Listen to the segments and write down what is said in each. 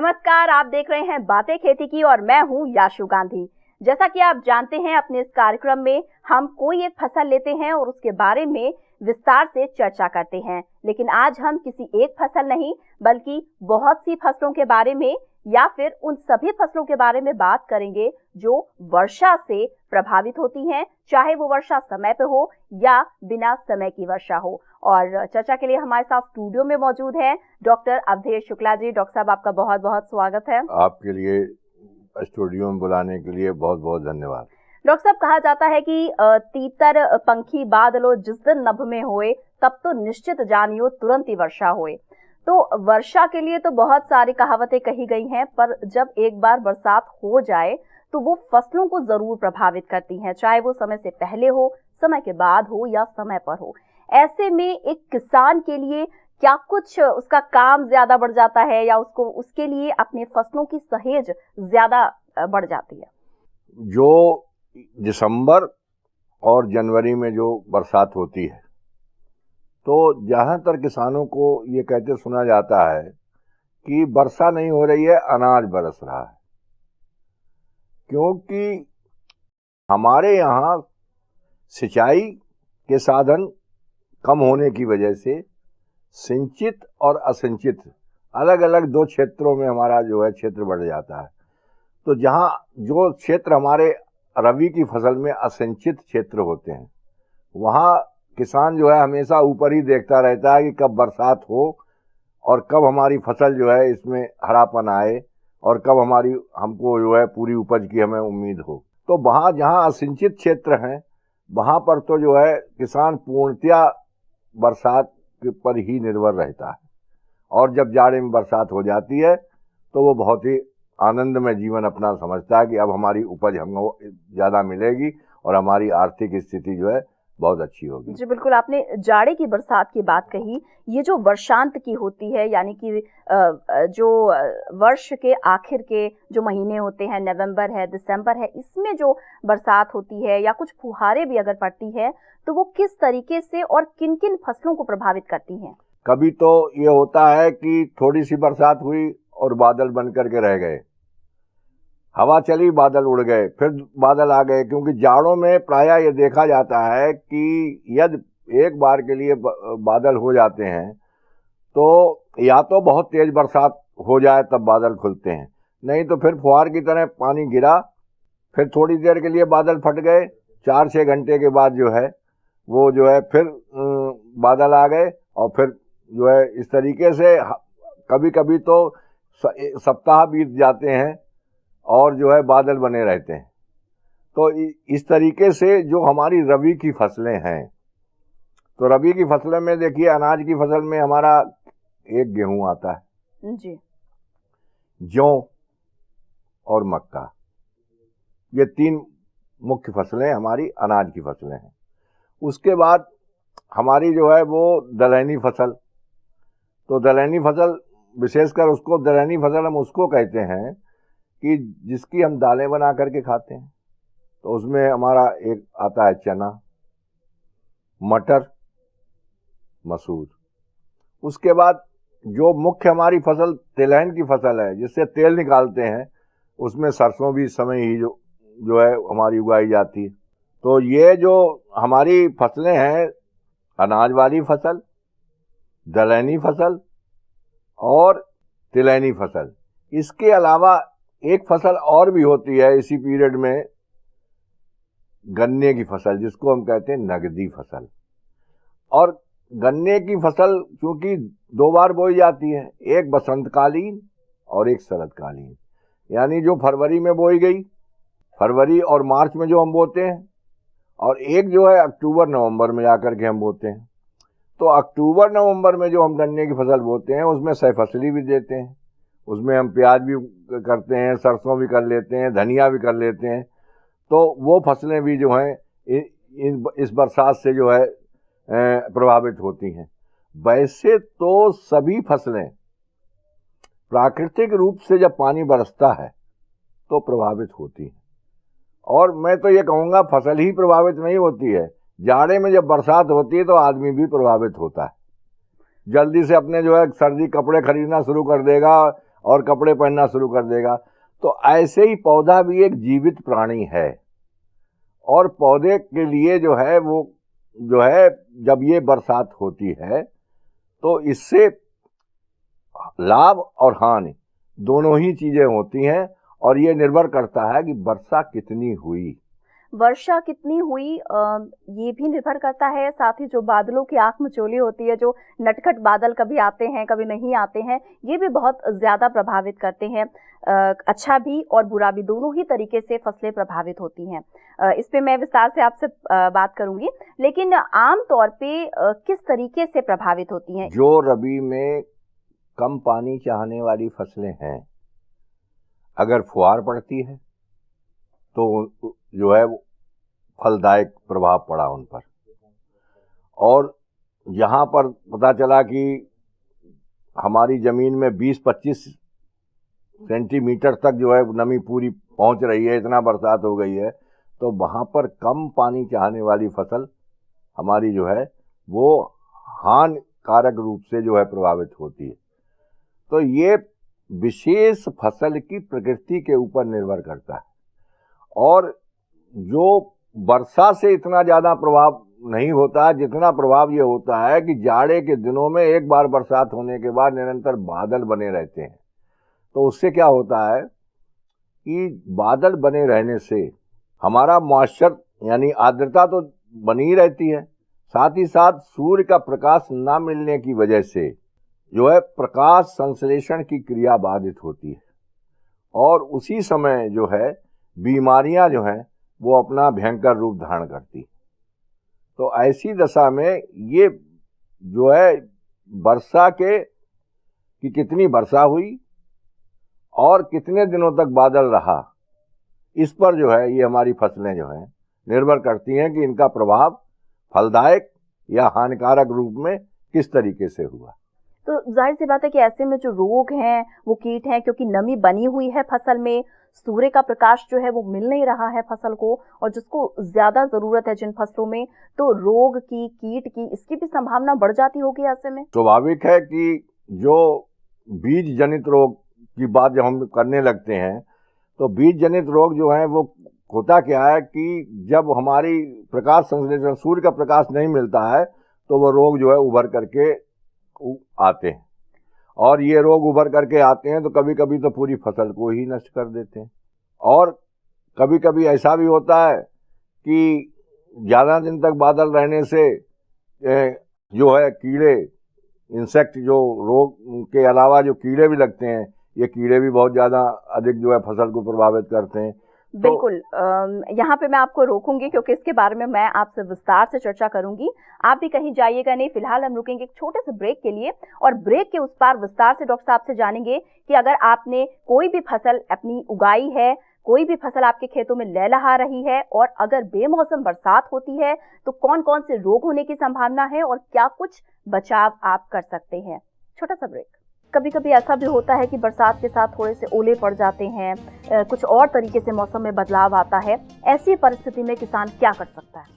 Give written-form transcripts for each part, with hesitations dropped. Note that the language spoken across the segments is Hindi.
नमस्कार, आप देख रहे हैं बातें खेती की और मैं हूं याशु गांधी। जैसा कि आप जानते हैं, अपने इस कार्यक्रम में हम कोई एक फसल लेते हैं और उसके बारे में विस्तार से चर्चा करते हैं। लेकिन आज हम किसी एक फसल नहीं बल्कि बहुत सी फसलों के बारे में या फिर उन सभी फसलों के बारे में बात करेंगे जो वर्षा से प्रभावित होती हैं, चाहे वो वर्षा समय पे हो या बिना समय की वर्षा हो। और चर्चा के लिए हमारे साथ स्टूडियो में मौजूद है डॉक्टर अवधेश शुक्ला जी। डॉक्टर साहब, आपका बहुत बहुत स्वागत है। आपके लिए स्टूडियो में बुलाने के लिए बहुत बहुत धन्यवाद। डॉक्टर साहब, कहा जाता है कि तीतर पंखी बादलो जिस दिन नभ में होए, तब तो निश्चित जानियो तुरंत ही वर्षा होए। तो वर्षा के लिए तो बहुत सारी कहावतें कही गई हैं, पर जब एक बार बरसात हो जाए तो वो फसलों को जरूर प्रभावित करती हैं, चाहे वो समय से पहले हो, समय के बाद हो या समय पर हो। ऐसे में एक किसान के लिए क्या कुछ उसका काम ज्यादा बढ़ जाता है या उसको उसके लिए अपने फसलों की सहेज ज्यादा बढ़ जाती है? जो दिसंबर और जनवरी में जो बरसात होती है, तो ज़्यादातर किसानों को ये कहते सुना जाता है कि वर्षा नहीं हो रही है, अनाज बरस रहा है। क्योंकि हमारे यहाँ सिंचाई के साधन कम होने की वजह से सिंचित और असिंचित अलग अलग दो क्षेत्रों में हमारा जो है क्षेत्र बढ़ जाता है। तो जहाँ जो क्षेत्र हमारे रबी की फसल में असिंचित क्षेत्र होते हैं, वहाँ किसान जो है हमेशा ऊपर ही देखता रहता है कि कब बरसात हो और कब हमारी फसल जो है इसमें हरापन आए और कब हमको जो है पूरी उपज की हमें उम्मीद हो। तो वहाँ जहाँ असिंचित क्षेत्र हैं, वहाँ पर तो जो है किसान पूर्णतया बरसात के पर ही निर्भर रहता है। और जब जाड़े में बरसात हो जाती है तो वो बहुत ही आनंद में जीवन अपना समझता है कि अब हमारी उपज हमको ज़्यादा मिलेगी और हमारी आर्थिक स्थिति जो है बहुत अच्छी होगी। जी बिल्कुल, आपने जाड़े की बरसात की बात कही। ये जो वर्षांत की होती है, यानी कि जो वर्ष के आखिर के जो महीने होते हैं, नवंबर है, दिसंबर है, इसमें जो बरसात होती है या कुछ फुहारे भी अगर पड़ती है, तो वो किस तरीके से और किन किन फसलों को प्रभावित करती हैं? कभी तो ये होता है कि थोड़ी सी बरसात हुई और बादल बन करके रह गए, हवा चली, बादल उड़ गए, फिर बादल आ गए। क्योंकि जाड़ों में प्रायः ये देखा जाता है कि यदि एक बार के लिए बादल हो जाते हैं तो या तो बहुत तेज बरसात हो जाए तब बादल खुलते हैं, नहीं तो फिर फुहार की तरह पानी गिरा, फिर थोड़ी देर के लिए बादल फट गए, 4-6 घंटे के बाद जो है वो जो है फिर बादल आ गए और फिर जो है इस तरीके से कभी कभी तो सप्ताह बीत जाते हैं और जो है बादल बने रहते हैं। तो इस तरीके से जो हमारी रबी की फसलें हैं, तो रबी की फसलों में देखिए, अनाज की फसल में हमारा एक गेहूं आता है जी, जौ और मक्का, ये 3 मुख्य फसलें हमारी अनाज की फसलें हैं। उसके बाद हमारी जो है वो दलहनी फसल। तो दलहनी फसल विशेषकर उसको दलहनी फसल हम उसको कहते हैं कि जिसकी हम दालें बना करके खाते हैं। तो उसमें हमारा एक आता है चना, मटर, मसूर। उसके बाद जो मुख्य हमारी फसल तिलहन की फसल है, जिससे तेल निकालते हैं, उसमें सरसों भी इस समय ही जो है हमारी उगाई जाती है। तो ये जो हमारी फसलें हैं, अनाज वाली फसल, दलहनी फसल और तिलहनी फसल, इसके अलावा एक फसल और भी होती है इसी पीरियड में, गन्ने की फसल, जिसको हम कहते हैं नगदी फसल। और गन्ने की फसल चूंकि 2 बार बोई जाती है, एक बसंतकालीन और एक शरदकालीन। यानी जो फरवरी में बोई गई, फरवरी और मार्च में जो हम बोते हैं, और एक जो है अक्टूबर नवंबर में जाकर के हम बोते हैं। तो अक्टूबर नवंबर में जो हम गन्ने की फसल बोते हैं, उसमें सहफसली भी देते हैं, उसमें हम प्याज भी करते हैं, सरसों भी कर लेते हैं, धनिया भी कर लेते हैं। तो वो फसलें भी जो हैं इस बरसात से जो है प्रभावित होती हैं। वैसे तो सभी फसलें प्राकृतिक रूप से जब पानी बरसता है तो प्रभावित होती हैं। और मैं तो ये कहूँगा फसल ही प्रभावित नहीं होती है, जाड़े में जब बरसात होती है तो आदमी भी प्रभावित होता है। जल्दी से अपने जो है सर्दी कपड़े खरीदना शुरू कर देगा और कपड़े पहनना शुरू कर देगा। तो ऐसे ही पौधा भी एक जीवित प्राणी है, और पौधे के लिए जो है वो जो है जब ये बरसात होती है तो इससे लाभ और हानि दोनों ही चीजें होती हैं, और ये निर्भर करता है कि वर्षा कितनी हुई। वर्षा कितनी हुई ये भी निर्भर करता है, साथ ही जो बादलों की आंख मिचौली होती है, जो नटखट बादल कभी आते हैं कभी नहीं आते हैं, ये भी बहुत ज़्यादा प्रभावित करते हैं। अच्छा भी और बुरा भी, दोनों ही तरीके से फसलें प्रभावित होती हैं। इस पे मैं विस्तार से आपसे बात करूंगी, लेकिन आम तौर पे किस तरीके से प्रभावित होती हैं? जो रबी में कम पानी चाहने वाली फसलें हैं, अगर फुहार पड़ती है तो जो है फलदायक प्रभाव पड़ा उन पर, और यहाँ पर पता चला कि हमारी जमीन में 20-25 सेंटीमीटर तक जो है नमी पूरी पहुंच रही है, इतना बरसात हो गई है, तो वहाँ पर कम पानी चाहने वाली फसल हमारी जो है वो हानिकारक रूप से जो है प्रभावित होती है। तो ये विशेष फसल की प्रकृति के ऊपर निर्भर करता है, और जो वर्षा से इतना ज़्यादा प्रभाव नहीं होता है जितना प्रभाव ये होता है कि जाड़े के दिनों में एक बार बरसात होने के बाद निरंतर बादल बने रहते हैं। तो उससे क्या होता है कि बादल बने रहने से हमारा मॉइस्चर यानी आर्द्रता तो बनी ही रहती है, साथ ही साथ सूर्य का प्रकाश ना मिलने की वजह से जो है प्रकाश संश्लेषण की क्रिया बाधित होती है, और उसी समय जो है बीमारियां जो हैं वो अपना भयंकर रूप धारण करती। तो ऐसी दशा में ये जो है वर्षा की कितनी वर्षा हुई और कितने दिनों तक बादल रहा, इस पर जो है ये हमारी फसलें जो हैं निर्भर करती हैं कि इनका प्रभाव फलदायक या हानिकारक रूप में किस तरीके से हुआ। तो जाहिर सी बात है कि ऐसे में जो रोग हैं वो कीट हैं, क्योंकि नमी बनी हुई है फसल में, सूर्य का प्रकाश जो है वो मिल नहीं रहा है फसल को, और जिसको ज्यादा जरूरत है जिन फसलों में, तो रोग की, कीट की, इसकी भी संभावना बढ़ जाती होगी ऐसे में। स्वाभाविक है कि जो बीज जनित रोग की बात जब हम करने लगते हैं तो बीज जनित रोग जो है वो होता क्या है कि जब हमारी प्रकाश संश्लेषण सूर्य का प्रकाश नहीं मिलता है तो वो रोग जो है उभर करके आते हैं, और ये रोग उभर करके आते हैं तो कभी कभी तो पूरी फसल को ही नष्ट कर देते हैं, और कभी कभी ऐसा भी होता है कि ज़्यादा दिन तक बादल रहने से जो है कीड़े, इंसेक्ट, जो रोग के अलावा जो कीड़े भी लगते हैं, ये कीड़े भी बहुत ज़्यादा अधिक जो है फसल को प्रभावित करते हैं। बिल्कुल, यहाँ पे मैं आपको रोकूंगी क्योंकि इसके बारे में मैं आपसे विस्तार से चर्चा करूंगी। आप भी कहीं जाइएगा नहीं, फिलहाल हम रुकेंगे एक छोटे से ब्रेक के लिए, और ब्रेक के उस पार विस्तार से डॉक्टर साहब से जानेंगे कि अगर आपने कोई भी फसल अपनी उगाई है, कोई भी फसल आपके खेतों में लहलहा रही है, और अगर बेमौसम बरसात होती है तो कौन कौन से रोग होने की संभावना है और क्या कुछ बचाव आप कर सकते हैं। छोटा सा ब्रेक। कभी कभी ऐसा भी होता है कि बरसात के साथ थोड़े से ओले पड़ जाते हैं, कुछ और तरीके से मौसम में बदलाव आता है। ऐसी परिस्थिति में किसान क्या कर सकता है?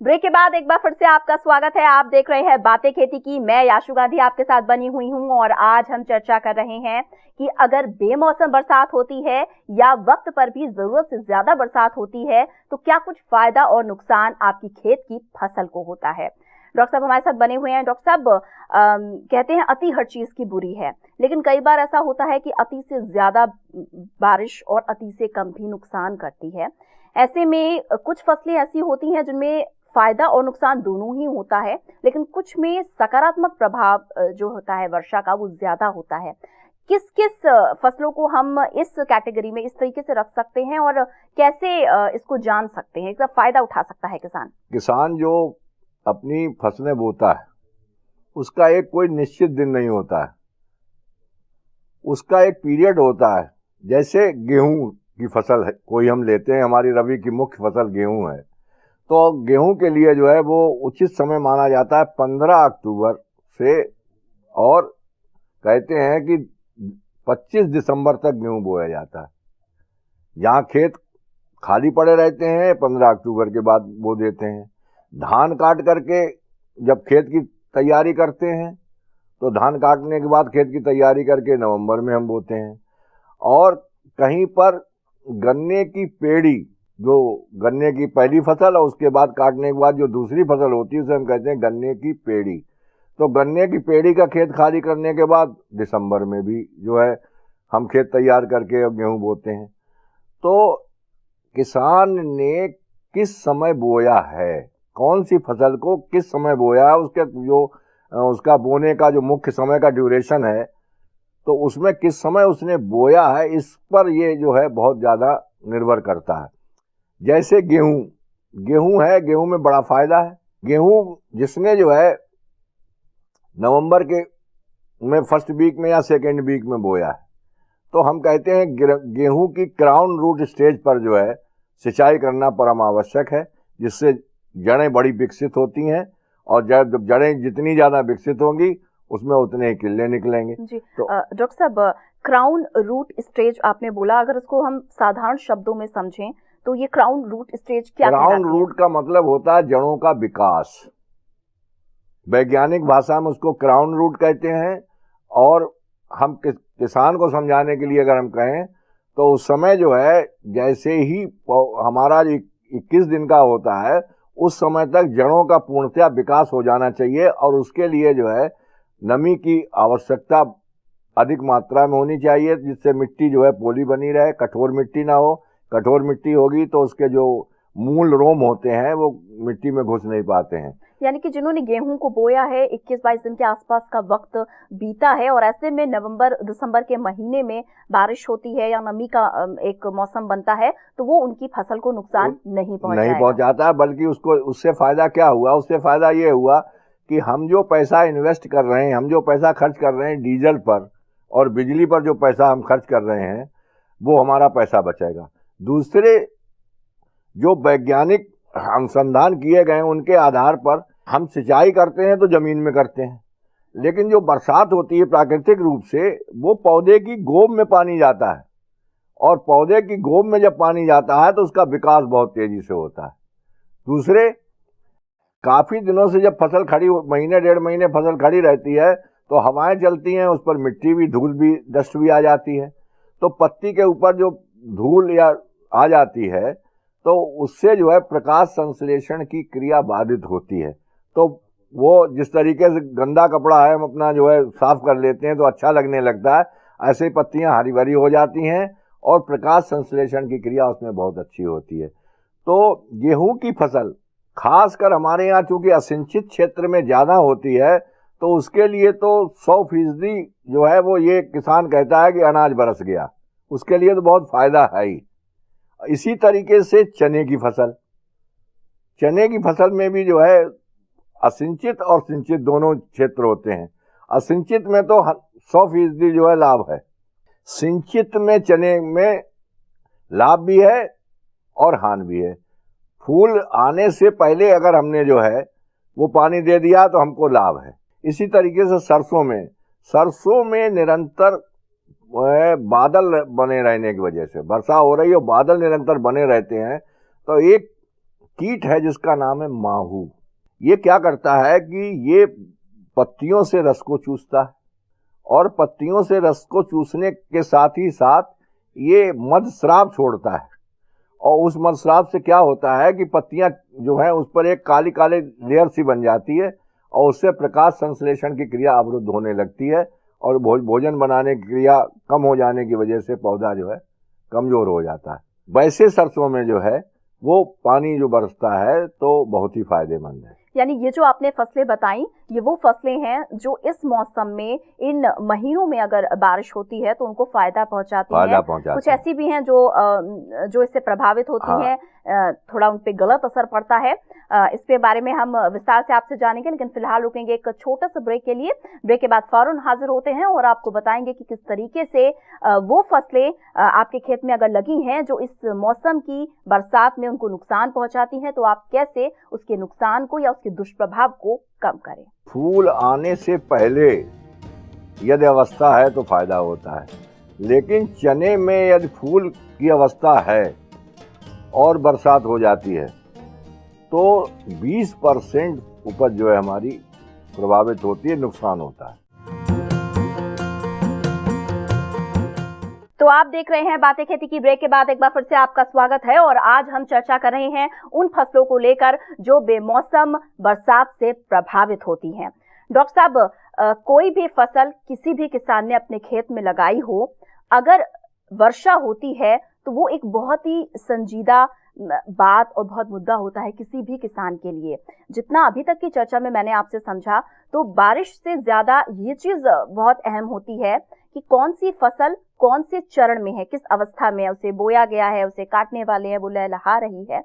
ब्रेक के बाद एक बार फिर से आपका स्वागत है। आप देख रहे हैं बातें खेती की। मैं याशु गांधी आपके साथ बनी हुई हूं, और आज हम चर्चा कर रहे हैं कि अगर बेमौसम बरसात होती है या वक्त पर भी जरूरत से ज्यादा बरसात होती है तो क्या कुछ फायदा और नुकसान आपकी खेत की फसल को होता है। डॉक्टर साहब हमारे साथ बने हुए हैं। डॉक्टर साहब, कहते हैं अति हर चीज की बुरी है, लेकिन कई बार ऐसा होता है कि अति से ज्यादा बारिश और अति से कम भी नुकसान करती है। ऐसे में कुछ फसलें ऐसी होती हैं जिनमें फायदा और नुकसान दोनों ही होता है, लेकिन कुछ में सकारात्मक प्रभाव जो होता है वर्षा का वो ज्यादा होता है। किस किस फसलों को हम इस कैटेगरी में इस तरीके से रख सकते हैं और कैसे इसको जान सकते हैं, इसका फायदा उठा सकता है किसान जो अपनी फसलें बोता है उसका एक कोई निश्चित दिन नहीं होता है, उसका एक पीरियड होता है। जैसे गेहूं की फसल है, कोई हम लेते हैं, हमारी रबी की मुख्य फसल गेहूं है, तो गेहूं के लिए जो है वो उचित समय माना जाता है 15 अक्टूबर से, और कहते हैं कि 25 दिसंबर तक गेहूं बोया जाता है। यहाँ खेत खाली पड़े रहते हैं, 15 अक्टूबर के बाद बो देते हैं। धान काट करके जब खेत की तैयारी करते हैं तो धान काटने के बाद खेत की तैयारी करके नवंबर में हम बोते हैं। और कहीं पर गन्ने की पेड़ी, जो गन्ने की पहली फसल और उसके बाद काटने के बाद जो दूसरी फसल होती है उसे हम कहते हैं गन्ने की पेड़ी। तो गन्ने की पेड़ी का खेत खाली करने के बाद दिसंबर में भी जो है हम खेत तैयार करके गेहूं बोते हैं। तो किसान ने किस समय बोया है, कौन सी फसल को किस समय बोया है, उसके जो उसका बोने का जो मुख्य समय का ड्यूरेशन है, तो उसमें किस समय उसने बोया है, इस पर ये जो है बहुत ज़्यादा निर्भर करता है। जैसे गेहूं है, गेहूं में बड़ा फायदा है। गेहूं जिसने जो है नवंबर के में फर्स्ट वीक में या सेकेंड वीक में बोया है, तो हम कहते हैं गेहूं की क्राउन रूट स्टेज पर जो है सिंचाई करना परम आवश्यक है, जिससे जड़ें बड़ी विकसित होती हैं और जब जड़ें जितनी ज़्यादा विकसित होंगी उसमें उतने ही किल्ले निकलेंगे। जी तो डॉक्टर साहब, क्राउन रूट स्टेज आपने बोला, अगर इसको हम साधारण शब्दों में समझें तो ये क्राउन रूट स्टेज क्या कहलाती है? क्राउन रूट का मतलब होता है जड़ों का विकास। वैज्ञानिक भाषा में उसको क्राउन रूट कहते हैं। और हम किसान को समझाने के लिए अगर हम कहें तो उस समय जो है जैसे ही हमारा 21 दिन का होता है उस समय तक जड़ों का पूर्णतया विकास हो जाना चाहिए, और उसके लिए जो है नमी की आवश्यकता अधिक मात्रा में होनी चाहिए, जिससे मिट्टी जो है पोली बनी रहे, कठोर मिट्टी ना हो। कठोर मिट्टी होगी तो उसके जो मूल रोम होते हैं वो मिट्टी में घुस नहीं पाते हैं। यानी कि जिन्होंने गेहूं को बोया है 21-22 दिन के आसपास का वक्त बीता है, और ऐसे में नवंबर दिसंबर के महीने में बारिश होती है या नमी का एक मौसम बनता है, तो वो उनकी फसल को नुकसान नहीं पहुंचाता, बल्कि उसको उससे फायदा क्या हुआ? उससे फायदा ये हुआ कि हम जो पैसा इन्वेस्ट कर रहे हैं, हम जो पैसा खर्च कर रहे हैं डीजल पर और बिजली पर, जो पैसा हम खर्च कर रहे हैं वो हमारा पैसा बचेगा। दूसरे जो वैज्ञानिक अनुसंधान किए गए उनके आधार पर हम सिंचाई करते हैं तो जमीन में करते हैं, लेकिन जो बरसात होती है प्राकृतिक रूप से वो पौधे की गोब में पानी जाता है, और पौधे की गोब में जब पानी जाता है तो उसका विकास बहुत तेजी से होता है। दूसरे, काफी दिनों से जब फसल खड़ी, महीने 1.5 महीने फसल खड़ी रहती है तो हवाएं चलती हैं, उस पर मिट्टी भी, धूल भी, डस्ट भी आ जाती है, तो पत्ती के ऊपर जो धूल या आ जाती है तो उससे जो है प्रकाश संश्लेषण की क्रिया बाधित होती है। तो वो जिस तरीके से गंदा कपड़ा है हम अपना जो है साफ कर लेते हैं तो अच्छा लगने लगता है, ऐसे पत्तियां हरी भरी हो जाती हैं और प्रकाश संश्लेषण की क्रिया उसमें बहुत अच्छी होती है। तो गेहूं की फसल खासकर हमारे यहाँ चूंकि असिंचित क्षेत्र में ज़्यादा होती है, तो उसके लिए तो 100% जो है वो ये किसान कहता है कि अनाज बरस गया, उसके लिए तो बहुत फायदा है ही। इसी तरीके से चने की फसल में भी जो है असिंचित और सिंचित दोनों क्षेत्र होते हैं। असिंचित में तो 100% जो है लाभ है, सिंचित में चने में लाभ भी है और हानि भी है। फूल आने से पहले अगर हमने जो है वो पानी दे दिया तो हमको लाभ है। इसी तरीके से सरसों में निरंतर बादल बने रहने की वजह से, वर्षा हो रही है और बादल निरंतर बने रहते हैं, तो एक कीट है जिसका नाम है माहू। ये क्या करता है कि ये पत्तियों से रस को चूसता है, और पत्तियों से रस को चूसने के साथ ही साथ ये मधस्राव छोड़ता है, और उस मधस्राव से क्या होता है कि पत्तियां जो है उस पर एक काली काली लेयर सी बन जाती है, और उससे प्रकाश संश्लेषण की क्रिया अवरुद्ध होने लगती है, और भोजन बनाने की क्रिया कम हो जाने की वजह से पौधा जो है कमजोर हो जाता है। वैसे सरसों में जो है वो पानी जो बरसता है तो बहुत ही फायदेमंद है। यानी ये जो आपने फसलें बताई, ये वो फसलें हैं जो इस मौसम में इन महीनों में अगर बारिश होती है तो उनको फायदा पहुंचाती हैं। कुछ ऐसी भी हैं जो इससे प्रभावित होती हैं, थोड़ा उन पे गलत असर पड़ता है। इस पे बारे में हम विस्तार से आपसे जानेंगे, लेकिन फिलहाल रुकेंगे एक छोटे से ब्रेक के लिए। ब्रेक के बाद फौरन हाजिर होते हैं और आपको बताएंगे कि किस तरीके से वो फसलें आपके खेत में अगर लगी हैं जो इस मौसम की बरसात में उनको नुकसान पहुंचाती हैं, तो आप कैसे उसके नुकसान को या उसके दुष्प्रभाव को कम करें। फूल आने से पहले यदि अवस्था है तो फायदा होता है, लेकिन चने में यदि फूल की अवस्था है और बरसात हो जाती है तो 20% उपज जो है हमारी प्रभावित होती है, नुकसान होता है। तो आप देख रहे हैं बातें खेती की। ब्रेक के बाद एक बार फिर से आपका स्वागत है और आज हम चर्चा कर रहे हैं उन फसलों को लेकर जो बेमौसम बरसात से प्रभावित होती हैं। डॉक्टर साहब, कोई भी फसल किसी भी किसान ने अपने खेत में लगाई हो, अगर वर्षा होती है तो वो एक बहुत ही संजीदा बात और बहुत मुद्दा होता है किसी भी किसान के लिए। जितना अभी तक की चर्चा में मैंने आपसे समझा तो बारिश से ज्यादा ये चीज बहुत अहम होती है कि कौन सी फसल कौन से चरण में है, किस अवस्था में है, उसे बोया गया है, उसे काटने वाले हैं, वो लहलहा रही है।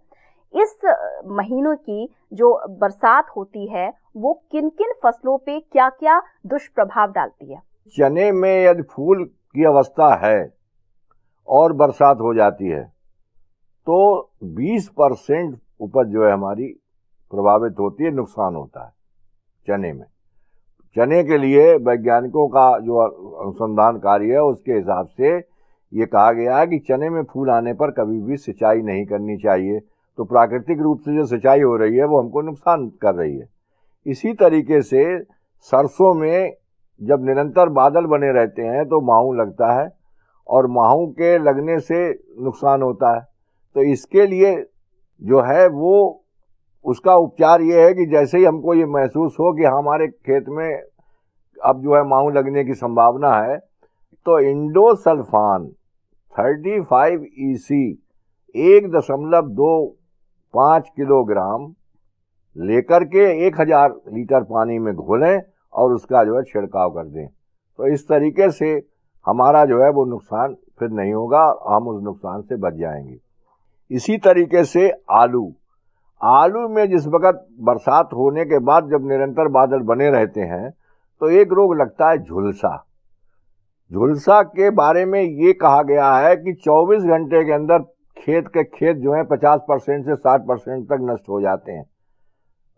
इस महीनों की जो बरसात होती है वो किन किन फसलों पे क्या क्या दुष्प्रभाव डालती है? चने में यदि फूल की अवस्था है और बरसात हो जाती है तो 20% उपज जो है हमारी प्रभावित होती है, नुकसान होता है चने में। चने के लिए वैज्ञानिकों का जो अनुसंधान कार्य है उसके हिसाब से ये कहा गया है कि चने में फूल आने पर कभी भी सिंचाई नहीं करनी चाहिए। तो प्राकृतिक रूप से जो सिंचाई हो रही है वो हमको नुकसान कर रही है। इसी तरीके से सरसों में जब निरंतर बादल बने रहते हैं तो माहू लगता है और माहू के लगने से नुकसान होता है। तो इसके लिए जो है वो उसका उपचार ये है कि जैसे ही हमको ये महसूस हो कि हमारे खेत में अब जो है माहू लगने की संभावना है तो इंडोसल्फान 35 EC 1.25 किलोग्राम लेकर के 1000 लीटर पानी में घोलें और उसका जो है छिड़काव कर दें। तो इस तरीके से हमारा जो है वो नुकसान फिर नहीं होगा, हम उस नुकसान से बच जाएंगे। इसी तरीके से आलू में जिस वक्त बरसात होने के बाद जब निरंतर बादल बने रहते हैं तो एक रोग लगता है झुलसा। झुलसा के बारे में ये कहा गया है कि 24 घंटे के अंदर खेत जो है 50% से 60% तक नष्ट हो जाते हैं।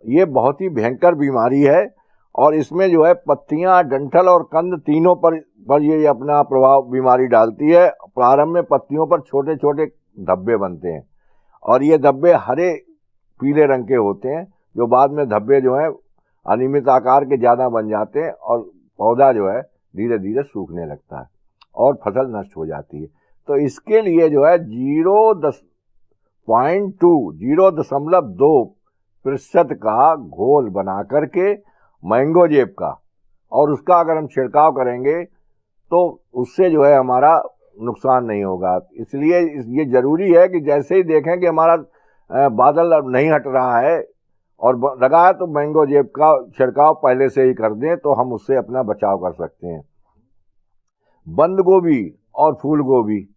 ये बहुत ही भयंकर बीमारी है और इसमें जो है पत्तियां, डंठल और कंद तीनों पर ये अपना प्रभाव बीमारी डालती है। प्रारंभ में पत्तियों पर छोटे छोटे धब्बे बनते हैं और ये धब्बे हरे पीले रंग के होते हैं, जो बाद में धब्बे जो है अनियमित आकार के ज्यादा बन जाते हैं और पौधा जो है धीरे धीरे सूखने लगता है और फसल नष्ट हो जाती है। तो इसके लिए जो है 0.2% का घोल बना करके मैंगोजेब का और उसका अगर हम छिड़काव करेंगे तो उससे जो है हमारा नुकसान नहीं होगा। इसलिए ये जरूरी है कि जैसे ही देखें कि हमारा बादल अब नहीं हट रहा है और लगा है तो मैंगोजेब का छिड़काव पहले से ही कर दें तो हम उससे अपना बचाव कर सकते हैं। बंद गोभी और फूल गोभी,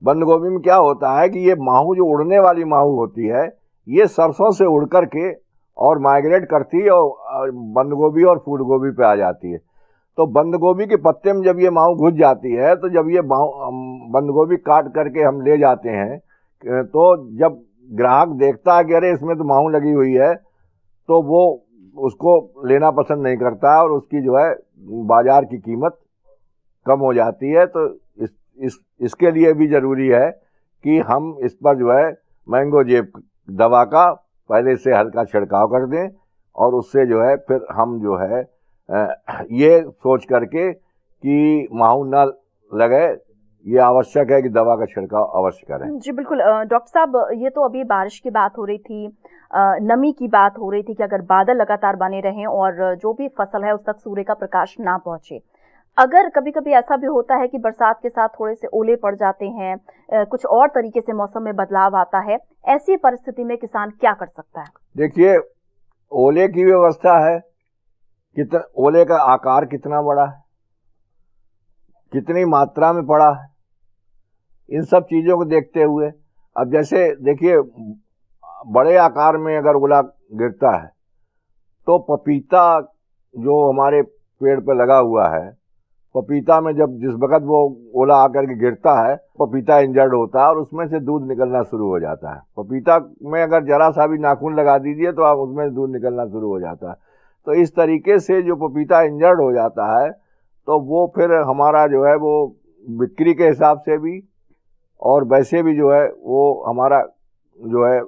बंद गोभी में क्या होता है कि ये माहू जो उड़ने वाली माहू होती है ये सरसों से उड़ करके और माइग्रेट करती है और बंद गोभी और फूल गोभी पे आ जाती है। तो बंद गोभी के पत्ते में जब ये माहू घुस जाती है तो जब ये बंद गोभी काट करके हम ले जाते हैं तो जब ग्राहक देखता है कि अरे इसमें तो माहू लगी हुई है तो वो उसको लेना पसंद नहीं करता है और उसकी जो है बाजार की कीमत कम हो जाती है। तो इसके लिए भी जरूरी है कि हम इस पर जो है मैंगोजेब दवा का पहले से हल्का छिड़काव कर दें और उससे जो है फिर हम जो है ये सोच करके कि माहू न लगे, ये आवश्यक है कि दवा का छिड़काव अवश्य करें। जी बिल्कुल। डॉक्टर साहब, ये तो अभी बारिश की बात हो रही थी, नमी की बात हो रही थी कि अगर बादल लगातार बने रहें और जो भी फसल है उस तक सूर्य का प्रकाश ना पहुंचे। अगर कभी कभी ऐसा भी होता है कि बरसात के साथ थोड़े से ओले पड़ जाते हैं, कुछ और तरीके से मौसम में बदलाव आता है, ऐसी परिस्थिति में किसान क्या कर सकता है? देखिए, ओले की व्यवस्था है, कितना ओले का आकार कितना बड़ा है, कितनी मात्रा में पड़ा है, इन सब चीजों को देखते हुए अब जैसे देखिए बड़े आकार में अगर ओला गिरता है तो पपीता जो हमारे पेड़ पे लगा हुआ है, पपीता में जब जिस वक्त वो ओला आकर के गिरता है पपीता इंजर्ड होता है और उसमें से दूध निकलना शुरू हो जाता है। पपीता में अगर जरा सा भी नाखून लगा दीजिए तो आप उसमें से दूध निकलना शुरू हो जाता है। तो इस तरीके से जो पपीता इंजर्ड हो जाता है तो वो फिर हमारा जो है वो बिक्री के हिसाब से भी और वैसे भी जो है वो हमारा जो है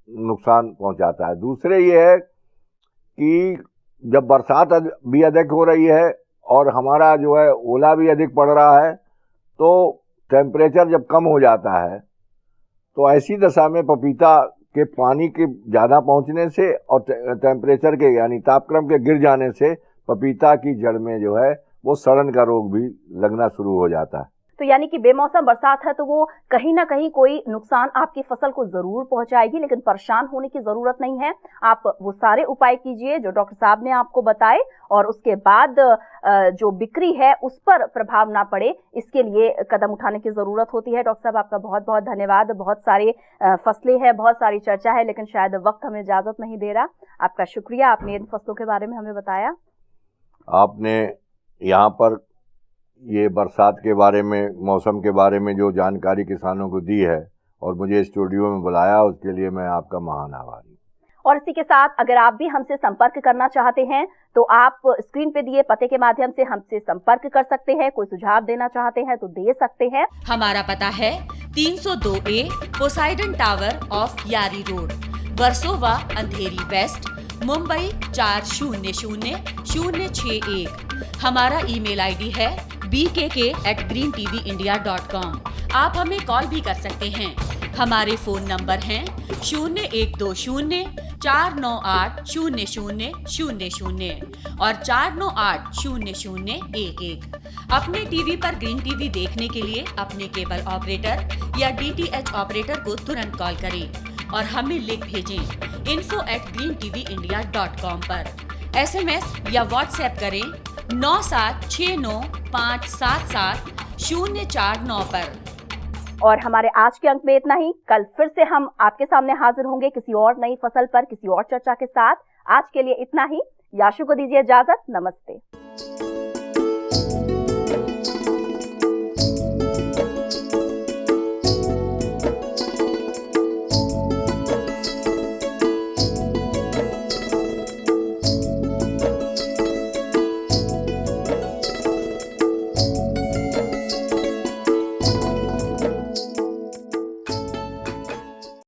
नुकसान पहुंचाता है। दूसरे ये है कि जब बरसात भी अधिक हो रही है और हमारा जो है ओला भी अधिक पड़ रहा है तो टेम्परेचर जब कम हो जाता है तो ऐसी दशा में पपीता के पानी के ज़्यादा पहुंचने से और टेम्परेचर के यानी तापक्रम के गिर जाने से पपीता की जड़ में जो है वो सड़न का रोग भी लगना शुरू हो जाता है। तो यानी कि बेमौसम बरसात है तो वो कहीं ना कहीं कोई नुकसान आपकी फसल को जरूर पहुंचाएगी, लेकिन परेशान होने की जरूरत नहीं है। आप वो सारे उपाय कीजिए जो डॉक्टर साहब ने आपको बताए, और उसके बाद जो बिक्री है उस पर प्रभाव ना पड़े, इसके लिए कदम उठाने की जरूरत होती है। डॉक्टर साहब आपका बहुत बहुत धन्यवाद। बहुत सारे फसलें हैं, बहुत सारी चर्चा है, लेकिन शायद वक्त हमें इजाजत नहीं दे रहा। आपका शुक्रिया, आपने इन फसलों के बारे में हमें बताया। आपने यहाँ पर ये बरसात के बारे में, मौसम के बारे में जो जानकारी किसानों को दी है और मुझे स्टूडियो में बुलाया, उसके लिए मैं आपका महान आभारी। और इसी के साथ अगर आप भी हमसे संपर्क करना चाहते हैं तो आप स्क्रीन पे दिए पते के माध्यम से हमसे संपर्क कर सकते हैं। कोई सुझाव देना चाहते हैं तो दे सकते हैं। हमारा पता है 302A पोसाइडन टावर ऑफ यारी रोड, वर्सोवा, अंधेरी वेस्ट, मुंबई 400061। हमारा ईमेल आईडी है bkk@greentvindia.com। आप हमें कॉल भी कर सकते हैं। हमारे फोन नंबर हैं 0120-498-0000 और 498-0011। अपने टीवी पर ग्रीन टीवी देखने के लिए अपने केबल ऑपरेटर या DTH ऑपरेटर को तुरंत कॉल करें और हमें लिंक भेजें info@greentvindia.com पर। SMS या WhatsApp करें 9769577049 पर। और हमारे आज के अंक में इतना ही। कल फिर से हम आपके सामने हाजिर होंगे किसी और नई फसल पर, किसी और चर्चा के साथ। आज के लिए इतना ही। याशु को दीजिए इजाजत। नमस्ते।